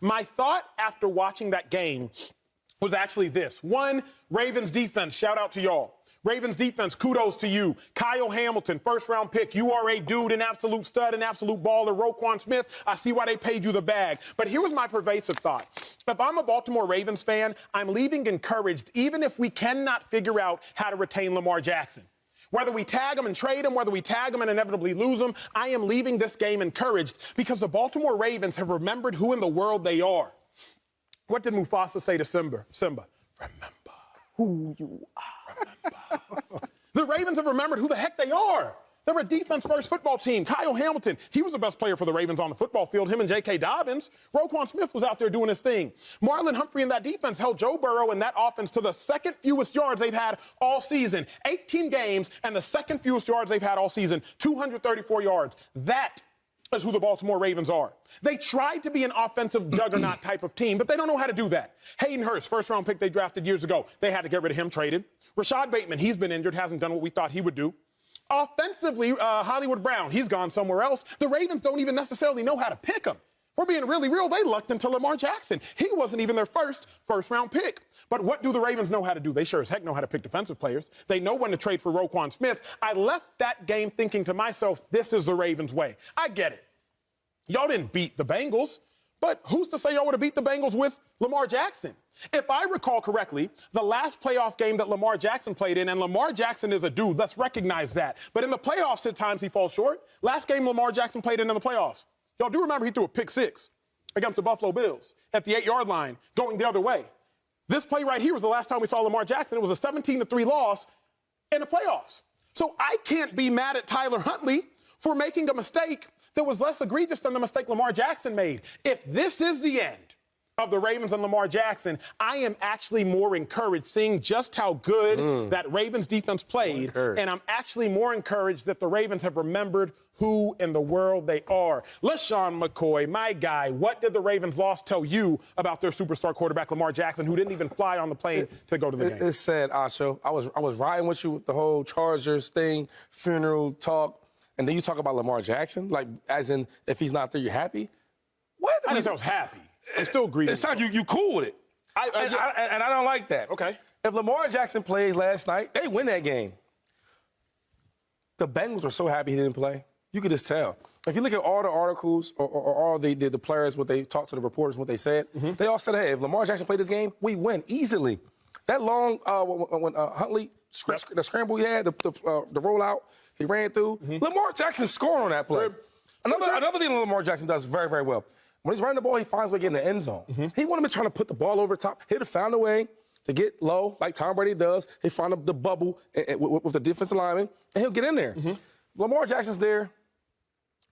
My thought after watching that game was actually this. One, Ravens defense, shout out to y'all. Ravens defense, kudos to you. Kyle Hamilton, first-round pick. You are a dude, an absolute stud, an absolute baller. Roquan Smith, I see why they paid you the bag. But here was my pervasive thought. If I'm a Baltimore Ravens fan, I'm leaving encouraged, even if we cannot figure out how to retain Lamar Jackson. Whether we tag him and trade him, whether we tag him and inevitably lose him, I am leaving this game encouraged because the Baltimore Ravens have remembered who in the world they are. What did Mufasa say to Simba? Remember who you are. Remember. The Ravens have remembered who the heck they are. They're a defense-first football team. Kyle Hamilton, he was the best player for the Ravens on the football field, him and J.K. Dobbins. Roquan Smith was out there doing his thing. Marlon Humphrey in that defense held Joe Burrow in that offense to the second fewest yards they've had all season. 18 games and the second fewest yards they've had all season, 234 yards. That is who the Baltimore Ravens are. They tried to be an offensive juggernaut type of team, but they don't know how to do that. Hayden Hurst, first-round pick they drafted years ago. They had to get rid of him, traded. Rashad Bateman, he's been injured, hasn't done what we thought he would do. Offensively, Hollywood Brown, he's gone somewhere else. The Ravens don't even necessarily know how to pick him. We're being really real. They lucked into Lamar Jackson. He wasn't even their first-round pick. But what do the Ravens know how to do? They sure as heck know how to pick defensive players. They know when to trade for Roquan Smith. I left that game thinking to myself, this is the Ravens' way. I get it. Y'all didn't beat the Bengals, but who's to say y'all would have beat the Bengals with Lamar Jackson? If I recall correctly, the last playoff game that Lamar Jackson played in, and Lamar Jackson is a dude, let's recognize that. But in the playoffs, at times he falls short. Last game Lamar Jackson played in the playoffs, y'all do remember he threw a pick six against the Buffalo Bills at the 8-yard line going the other way. This play right here was the last time we saw Lamar Jackson. It was a 17-3 loss in the playoffs. So I can't be mad at Tyler Huntley for making a mistake that was less egregious than the mistake Lamar Jackson made. If this is the end of the Ravens and Lamar Jackson, I am actually more encouraged seeing just how good that Ravens defense played, and I'm actually more encouraged that the Ravens have remembered who in the world they are. LeSean McCoy, my guy, what did the Ravens loss tell you about their superstar quarterback Lamar Jackson, who didn't even fly on the plane to go to the game? It's sad, Acho. I was riding with you with the whole Chargers thing, funeral talk, and then you talk about Lamar Jackson, like as in if he's not there, you're happy. What? I didn't say I was happy. I'm still greedy. It sounds you cool with it. And I don't like that. Okay. If Lamar Jackson plays last night, they win that game. The Bengals were so happy he didn't play. You could just tell. If you look at all the articles or all the players, what they talked to the reporters, what they said, they all said, hey, if Lamar Jackson played this game, we win easily. That long, when Huntley, the scramble he had, the rollout he ran through, Lamar Jackson scored on that play. Another thing Lamar Jackson does very, very well. When he's running the ball, he finds a way to get in the end zone. He wouldn't have been trying to put the ball over top. He'd have found a way to get low, like Tom Brady does. He'd find the bubble with the defensive lineman, and he'll get in there. Lamar Jackson's there.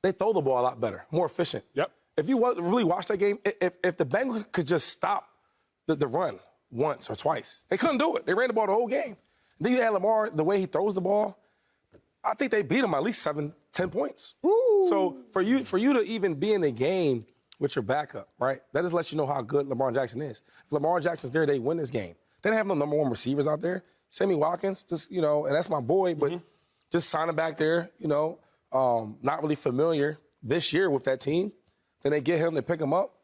They throw the ball a lot better, more efficient. Yep. If you really watch that game, if the Bengals could just stop the run once or twice, they couldn't do it. They ran the ball the whole game. Then you had Lamar, the way he throws the ball, I think they beat him at least 7-10 points. Woo. So for you to even be in the game with your backup, right, that just lets you know how good Lamar Jackson is. If Lamar Jackson's there, they win this game. They didn't have no number one receivers out there. Sammy Watkins, just, and that's my boy, but just signing back there, not really familiar this year with that team. Then they get him, they pick him up,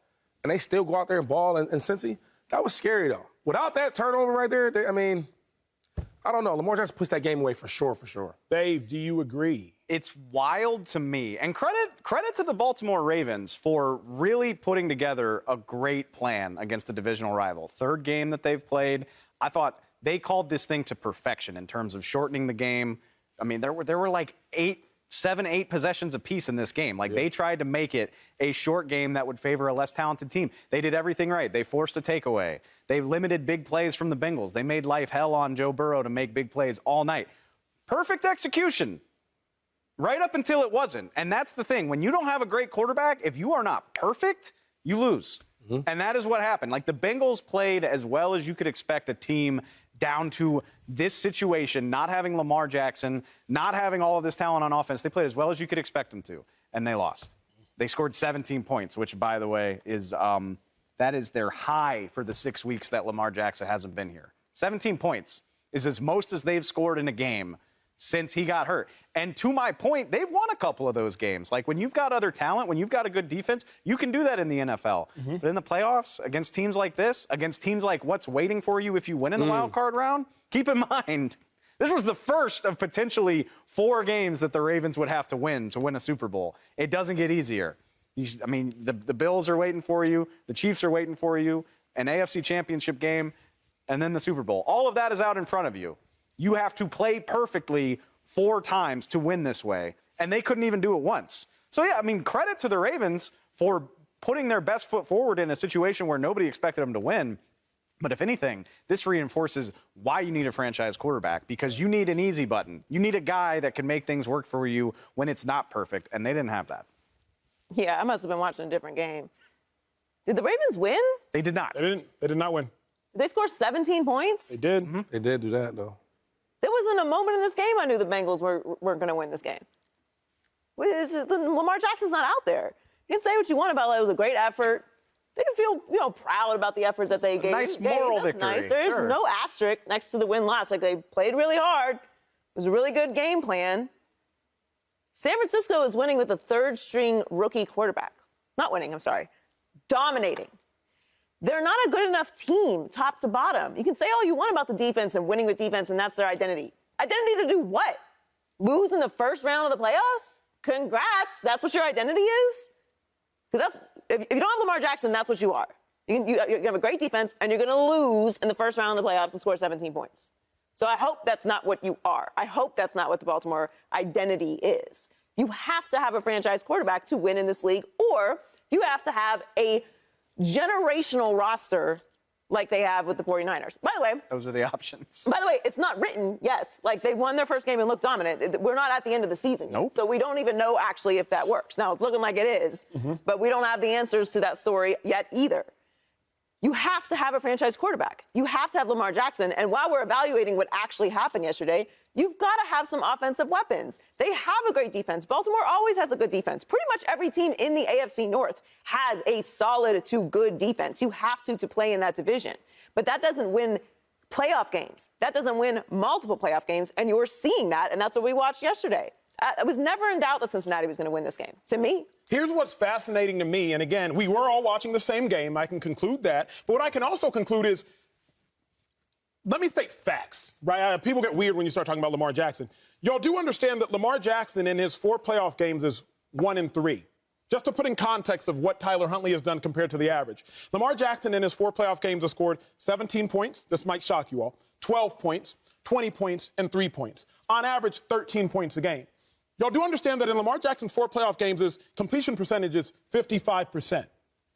and they still go out there and ball. And Cincy, that was scary, though. Without that turnover right there, I don't know. Lamar Jackson puts that game away for sure, for sure. Dave, do you agree? It's wild to me. And credit to the Baltimore Ravens for really putting together a great plan against a divisional rival. Third game that they've played, I thought they called this thing to perfection in terms of shortening the game. I mean, there were like 7, 8 possessions apiece in this game. They tried to make it a short game that would favor a less talented team. They did everything right. They forced a takeaway. They limited big plays from the Bengals. They made life hell on Joe Burrow to make big plays all night. Perfect execution. Right up until it wasn't. And that's the thing. When you don't have a great quarterback, if you are not perfect, you lose. And that is what happened. The Bengals played as well as you could expect a team down to this situation, not having Lamar Jackson, not having all of this talent on offense. They played as well as you could expect them to, and they lost. They scored 17 points, which, by the way, is that is their high for the 6 weeks that Lamar Jackson hasn't been here. 17 points is as most as they've scored in a game since he got hurt. And to my point, they've won a couple of those games. Like when you've got other talent, when you've got a good defense, you can do that in the NFL. But in the playoffs, against teams like this, against teams like what's waiting for you if you win in the wild card round, keep in mind, this was the first of potentially 4 games that the Ravens would have to win a Super Bowl. It doesn't get easier. The Bills are waiting for you. The Chiefs are waiting for you. An AFC championship game, and then the Super Bowl. All of that is out in front of you. You have to play perfectly 4 times to win this way, and they couldn't even do it once. So, yeah, credit to the Ravens for putting their best foot forward in a situation where nobody expected them to win. But if anything, this reinforces why you need a franchise quarterback, because you need an easy button. You need a guy that can make things work for you when it's not perfect, and they didn't have that. Yeah, I must have been watching a different game. Did the Ravens win? They did not. They did not win. Did they score 17 points? They did. They did do that, though. There wasn't a moment in this game I knew the Bengals weren't going to win this game. Lamar Jackson's not out there. You can say what you want about it. It was a great effort. They can feel, proud about the effort that they gave. Nice moral victory. Nice. There's no asterisk next to the win-loss. Like, they played really hard. It was a really good game plan. San Francisco is winning with a third-string rookie quarterback. Not winning, I'm sorry. Dominating. They're not a good enough team, top to bottom. You can say all you want about the defense and winning with defense, and that's their identity. Identity to do what? Lose in the first round of the playoffs? Congrats. That's what your identity is? Because if you don't have Lamar Jackson, that's what you are. You have a great defense, and you're going to lose in the first round of the playoffs and score 17 points. So I hope that's not what you are. I hope that's not what the Baltimore identity is. You have to have a franchise quarterback to win in this league, or you have to have a generational roster like they have with the 49ers. By the way, those are the options. By the way, it's not written yet. Like, they won their first game and looked dominant. We're not at the end of the season yet. Nope. So we don't even know actually if that works. Now, it's looking like it is, but we don't have the answers to that story yet either. You have to have a franchise quarterback. You have to have Lamar Jackson. And while we're evaluating what actually happened yesterday, you've got to have some offensive weapons. They have a great defense. Baltimore always has a good defense. Pretty much every team in the AFC North has a solid to good defense. You have to play in that division. But that doesn't win playoff games. That doesn't win multiple playoff games. And you're seeing that. And that's what we watched yesterday. I was never in doubt that Cincinnati was going to win this game, to me. Here's what's fascinating to me, and again, we were all watching the same game. I can conclude that. But what I can also conclude is, let me state facts, right? People get weird when you start talking about Lamar Jackson. Y'all do understand that Lamar Jackson in his 4 playoff games is 1-3. Just to put in context of what Tyler Huntley has done compared to the average. Lamar Jackson in his 4 playoff games has scored 17 points. This might shock you all. 12 points, 20 points, and 3 points. On average, 13 points a game. Y'all do understand that in Lamar Jackson's 4 playoff games, his completion percentage is 55%,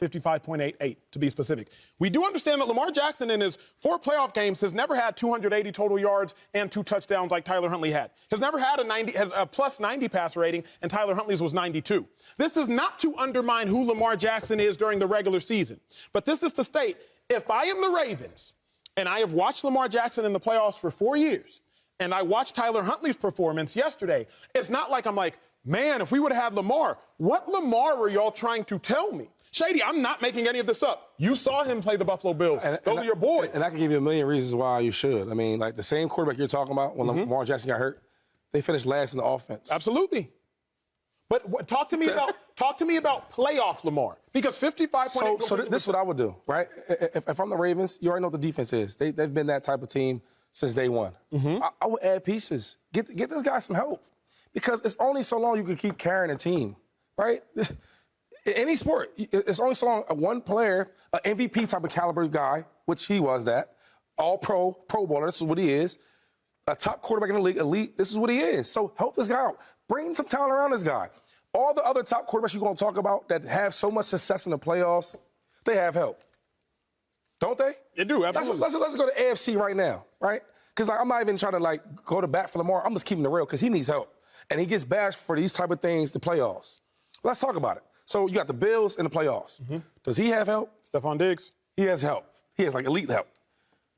55.88 to be specific. We do understand that Lamar Jackson in his 4 playoff games has never had 280 total yards and 2 touchdowns like Tyler Huntley had. Has never had a plus 90 passer rating, and Tyler Huntley's was 92. This is not to undermine who Lamar Jackson is during the regular season, but this is to state, if I am the Ravens and I have watched Lamar Jackson in the playoffs for 4 years, and I watched Tyler Huntley's performance yesterday, it's not like I'm like, man, if we would have had Lamar, what Lamar were y'all trying to tell me? Shady, I'm not making any of this up. You saw him play the Buffalo Bills. Those are your boys. And I can give you a million reasons why you should. I mean, like the same quarterback you're talking about when Lamar Jackson got hurt, they finished last in the offense. Absolutely. But talk to me about playoff Lamar, because 55.8. So this is what I would do, right? If I'm the Ravens, you already know what the defense is. They've been that type of team since day one. I would add pieces. Get this guy some help, because it's only so long you can keep carrying a team, right? In any sport, it's only so long one player, an MVP type of caliber guy, which he was that, all-pro, Pro Bowler, this is what he is, a top quarterback in the league, elite, this is what he is. So help this guy out. Bring some talent around this guy. All the other top quarterbacks you're going to talk about that have so much success in the playoffs, they have help. Don't they? They do, absolutely. Let's go to AFC right now, right? Because I'm not even trying to go to bat for Lamar. I'm just keeping it real because he needs help. And he gets bashed for these type of things, the playoffs. Let's talk about it. So you got the Bills in the playoffs. Does he have help? Stephon Diggs. He has help. He has elite help.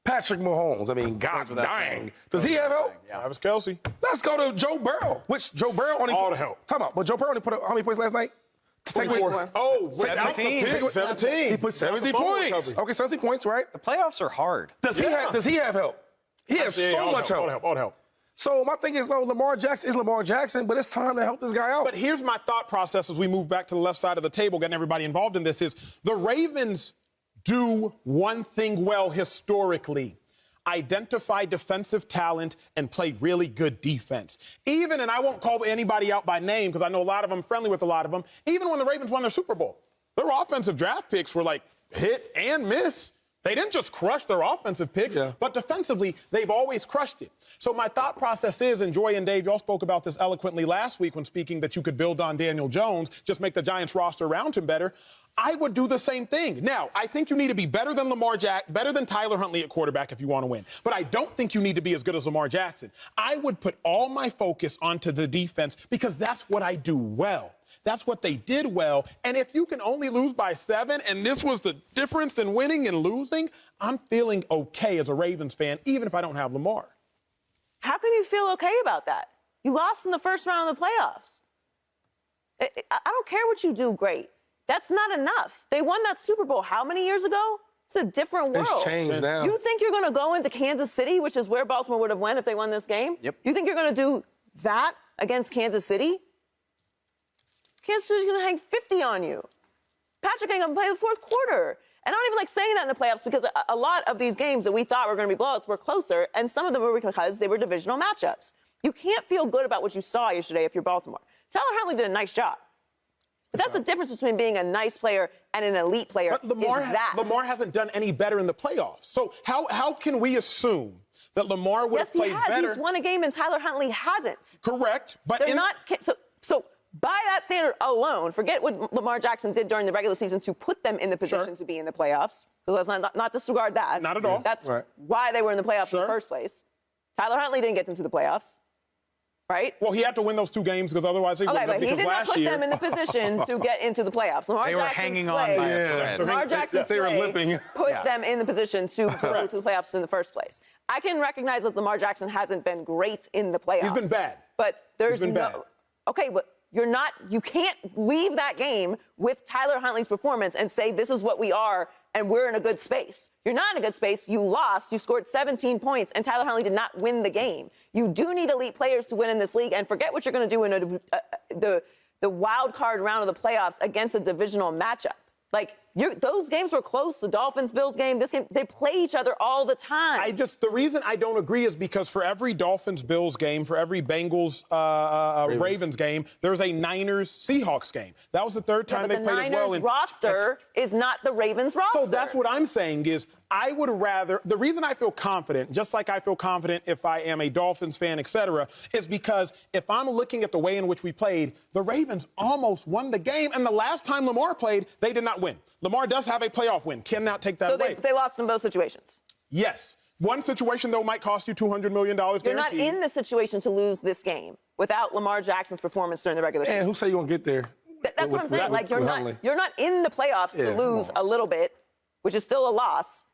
Patrick Mahomes, I mean, God dang. Does he have help? Yeah. Travis Kelce. Let's go to Joe Burrow, which Joe Burrow only all the help. Time out. But Joe Burrow only put up how many points last night? 24. Oh, 17. 17. He put 17 points. Okay, 17 points, right? The playoffs are hard. Does he have help? He has so much help. All the help. So my thing is, though, Lamar Jackson is Lamar Jackson, but it's time to help this guy out. But here's my thought process as we move back to the left side of the table, getting everybody involved in this, is the Ravens do one thing well historically: identify defensive talent and play really good defense. Even, and I won't call anybody out by name because I know a lot of them, friendly with a lot of them, even when the Ravens won their Super Bowl, their offensive draft picks were like hit and miss. They didn't just crush their offensive picks, but defensively, they've always crushed it. So my thought process is, and Joy and Dave, y'all spoke about this eloquently last week when speaking that you could build on Daniel Jones, just make the Giants roster around him better. I would do the same thing. Now, I think you need to be better than better than Tyler Huntley at quarterback if you want to win. But I don't think you need to be as good as Lamar Jackson. I would put all my focus onto the defense because that's what I do well. That's what they did well. And if you can only lose by 7, and this was the difference in winning and losing, I'm feeling okay as a Ravens fan, even if I don't have Lamar. How can you feel okay about that? You lost in the first round of the playoffs. I don't care what you do great. That's not enough. They won that Super Bowl how many years ago? It's a different world. It's changed now. You think you're going to go into Kansas City, which is where Baltimore would have won if they won this game? Yep. You think you're going to do that against Kansas City? Kansas City's going to hang 50 on you. Patrick ain't going to play the fourth quarter. And I don't even like saying that in the playoffs because a lot of these games that we thought were going to be blowouts were closer, and some of them were because they were divisional matchups. You can't feel good about what you saw yesterday if you're Baltimore. Tyler Huntley did a nice job. But that's the difference between being a nice player and an elite player. But Lamar hasn't done any better in the playoffs. So how can we assume that Lamar would have played better? Yes, he has. He's won a game and Tyler Huntley hasn't. Correct. But They're not. So by that standard alone, forget what Lamar Jackson did during the regular season to put them in the position to be in the playoffs. So let's not disregard that. Not at all. That's why they were in the playoffs in the first place. Tyler Huntley didn't get them to the playoffs. Right? Well, he had to win those 2 games because otherwise he wouldn't have. But he did not put them in the position to get into the playoffs. They were hanging on by a thread. Lamar Jackson's play put them in the position to go to the playoffs in the first place. I can recognize that Lamar Jackson hasn't been great in the playoffs. He's been bad. But there's been bad. Okay, but you can't leave that game with Tyler Huntley's performance and say this is what we are and we're in a good space. You're not in a good space. You lost. You scored 17 points, and Tyler Huntley did not win the game. You do need elite players to win in this league, and forget what you're going to do in the wild card round of the playoffs against a divisional matchup. Like, those games were close. The Dolphins-Bills game, this game, they play each other all the time. The reason I don't agree is because for every Dolphins-Bills game, for every Bengals-Ravens game, there's a Niners-Seahawks game. That was the third time they played as well. The Niners roster is not the Ravens roster. So that's what I'm saying is I would rather, the reason I feel confident, just like I feel confident if I am a Dolphins fan, et cetera, is because if I'm looking at the way in which we played, the Ravens almost won the game. And the last time Lamar played, they did not win. Lamar does have a playoff win. Cannot take that away. So they lost in both situations? Yes. One situation, though, might cost you $200 million guaranteed. You're not in the situation to lose this game without Lamar Jackson's performance during the regular season. And who say you're going to get there? That's what I'm saying. Like, you're not in the playoffs to lose a little bit, which is still a loss,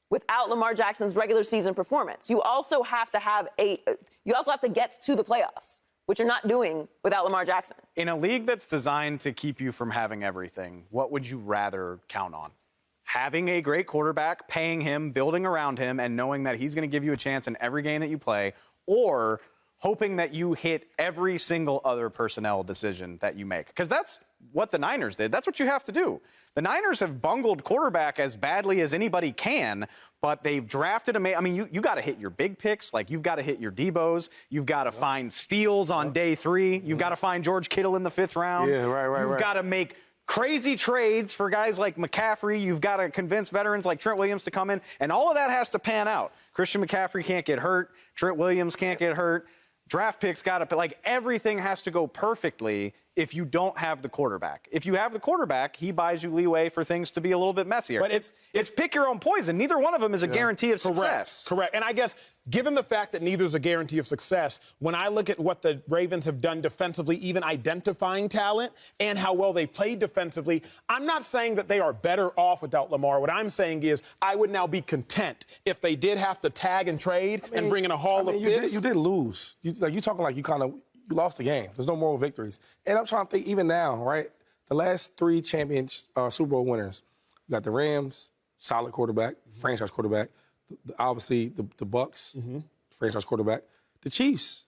without Lamar Jackson's regular season performance. You also have to get to the playoffs, which you're not doing without Lamar Jackson. In a league that's designed to keep you from having everything, what would you rather count on? Having a great quarterback, paying him, building around him, and knowing that he's going to give you a chance in every game that you play, or hoping that you hit every single other personnel decision that you make? Because that's what the Niners did. That's what you have to do. The Niners have bungled quarterback as badly as anybody can, but they've drafted you got to hit your big picks. Like, you've got to hit your Debos. You've got to find steals on day 3. You've got to find George Kittle in the 5th round. Yeah, right. You've got to make crazy trades for guys like McCaffrey. You've got to convince veterans like Trent Williams to come in, and all of that has to pan out. Christian McCaffrey can't get hurt. Trent Williams can't get hurt. Draft picks got to, like, everything has to go perfectly if you don't have the quarterback. If you have the quarterback, he buys you leeway for things to be a little bit messier. But it's pick your own poison. Neither one of them is a guarantee of success. Correct. And I guess, given the fact that neither is a guarantee of success, when I look at what the Ravens have done defensively, even identifying talent and how well they played defensively, I'm not saying that they are better off without Lamar. What I'm saying is I would now be content if they did have to tag and trade and bring in a haul of picks. You did lose. You're talking like you lost the game. There's no moral victories. And I'm trying to think, even now, right, the last 3 Super Bowl winners, you got the Rams, solid quarterback, franchise quarterback. Obviously, the Bucks, franchise quarterback. The Chiefs.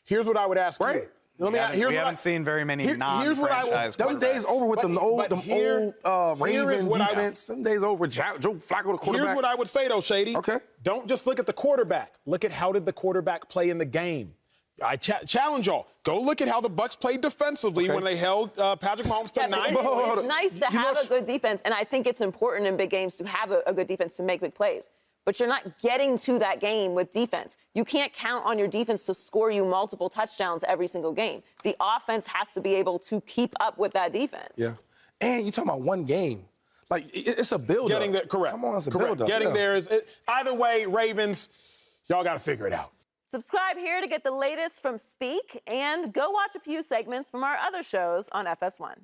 Here's what I would ask Right. you. Let me, We haven't seen very many here's what I would- non-franchise Them days quarterbacks. over with them old here is Raven what I- defense. Them days over. Joe Flacco, the quarterback. Here's what I would say, though, Shady. Okay. Don't just look at the quarterback. Look at how did the quarterback play in the game. I challenge y'all. Go look at how the Bucs played defensively when they held Patrick Mahomes to Yeah, but 9. it's nice to have a good defense, and I think it's important in big games to have a good defense to make big plays. But you're not getting to that game with defense. You can't count on your defense to score you multiple touchdowns every single game. The offense has to be able to keep up with that defense. Yeah. And you're talking about one game. Like, it's a build-up. Getting there, correct. Come on, it's a correct. build-up. Getting there is either way, Ravens, y'all got to figure it out. Subscribe here to get the latest from Speak, and go watch a few segments from our other shows on FS1.